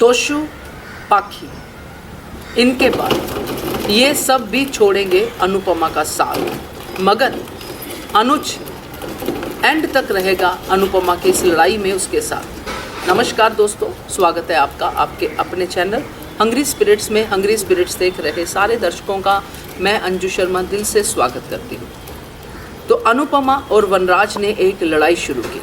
तोशु, पाखी, इनके बाद ये सब भी छोड़ेंगे अनुपमा का साथ, मगर अनुज एंड तक रहेगा अनुपमा की इस लड़ाई में उसके साथ। नमस्कार दोस्तों, स्वागत है आपका आपके अपने चैनल हंग्री स्पिरिट्स में। हंग्री स्पिरिट्स देख रहे सारे दर्शकों का मैं अंजू शर्मा दिल से स्वागत करती हूँ। तो अनुपमा और वनराज ने एक लड़ाई शुरू की।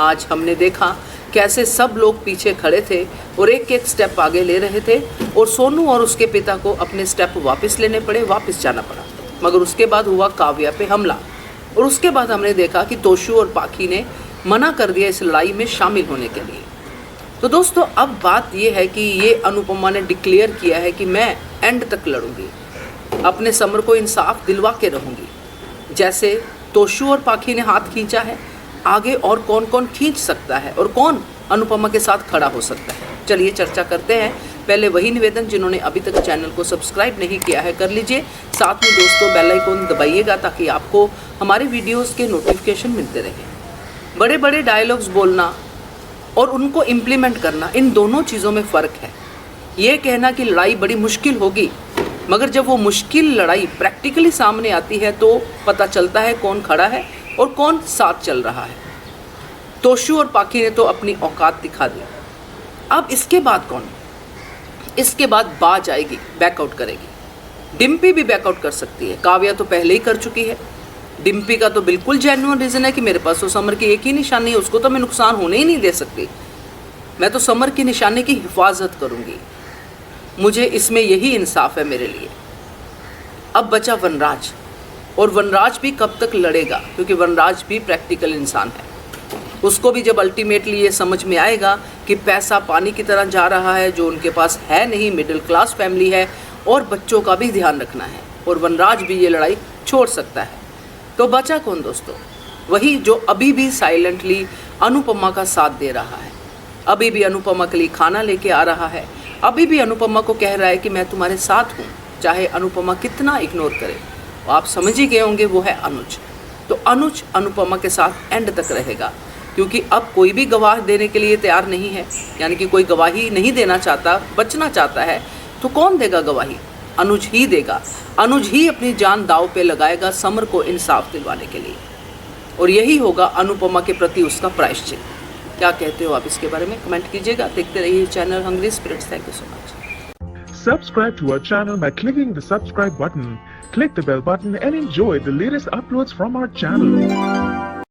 आज हमने देखा कैसे सब लोग पीछे खड़े थे और एक एक स्टेप आगे ले रहे थे और सोनू और उसके पिता को अपने स्टेप वापस लेने पड़े, वापस जाना पड़ा। मगर उसके बाद हुआ काव्या पे हमला और उसके बाद हमने देखा कि तोशु और पाखी ने मना कर दिया इस लड़ाई में शामिल होने के लिए। तो दोस्तों अब बात ये है कि ये अनुपमा ने डिक्लेयर किया है कि मैं एंड तक लड़ूंगी, अपने समर को इंसाफ दिलवा के रहूंगी। जैसे तोशु और पाखी ने हाथ खींचा है, आगे और कौन कौन खींच सकता है और कौन अनुपमा के साथ खड़ा हो सकता है, चलिए चर्चा करते हैं। पहले वही निवेदन, जिन्होंने अभी तक चैनल को सब्सक्राइब नहीं किया है कर लीजिए, साथ में दोस्तों बेल आइकन दबाइएगा ताकि आपको हमारे वीडियोस के नोटिफिकेशन मिलते रहें। बड़े बड़े डायलॉग्स बोलना और उनको इम्प्लीमेंट करना, इन दोनों चीज़ों में फ़र्क है। ये कहना कि लड़ाई बड़ी मुश्किल होगी, मगर जब वो मुश्किल लड़ाई प्रैक्टिकली सामने आती है तो पता चलता है कौन खड़ा है और कौन साथ चल रहा है। तोशु और पाखी ने तो अपनी औकात दिखा दी। अब इसके बाद कौन? इसके बाद बाज आएगी, बैकआउट करेगी। डिम्पी भी बैकआउट कर सकती है, काव्या तो पहले ही कर चुकी है। डिम्पी का तो बिल्कुल जेन्युइन रीज़न है कि मेरे पास तो समर की एक ही निशानी है, उसको तो मैं नुकसान होने ही नहीं दे सकती। मैं तो समर की निशानी की हिफाजत करूँगी, मुझे इसमें यही इंसाफ है मेरे लिए। अब बचा वनराज, और वनराज भी कब तक लड़ेगा, क्योंकि वनराज भी प्रैक्टिकल इंसान है। उसको भी जब अल्टीमेटली ये समझ में आएगा कि पैसा पानी की तरह जा रहा है, जो उनके पास है नहीं, मिडिल क्लास फैमिली है और बच्चों का भी ध्यान रखना है, और वनराज भी ये लड़ाई छोड़ सकता है। तो बचा कौन दोस्तों? वही जो अभी भी साइलेंटली अनुपमा का साथ दे रहा है, अभी भी अनुपमा के लिए खाना लेके आ रहा है, अभी भी अनुपमा को कह रहा है कि मैं तुम्हारे साथ हूँ, चाहे अनुपमा कितना इग्नोर करे। आप समझ ही गए होंगे, वो है अनुज। तो अनुज अनुपमा के साथ एंड तक रहेगा, क्योंकि अब कोई भी गवाह देने के लिए तैयार नहीं है, यानी कि कोई गवाही नहीं देना चाहता, बचना चाहता है, तो कौन देगा गवाही? अनुज ही देगा। अनुज ही अपनी जान दांव पे लगाएगा समर को इंसाफ दिलवाने के लिए, और यही होगा अनुपमा के प्रति उसका प्रायश्चित। क्या कहते हो आप इसके बारे में? कमेंट कीजिएगा। देखते रहिए channel hungry spirits. Thank you so much. Subscribe to our channel by clicking the subscribe button. Click the bell button and enjoy the latest uploads from our channel.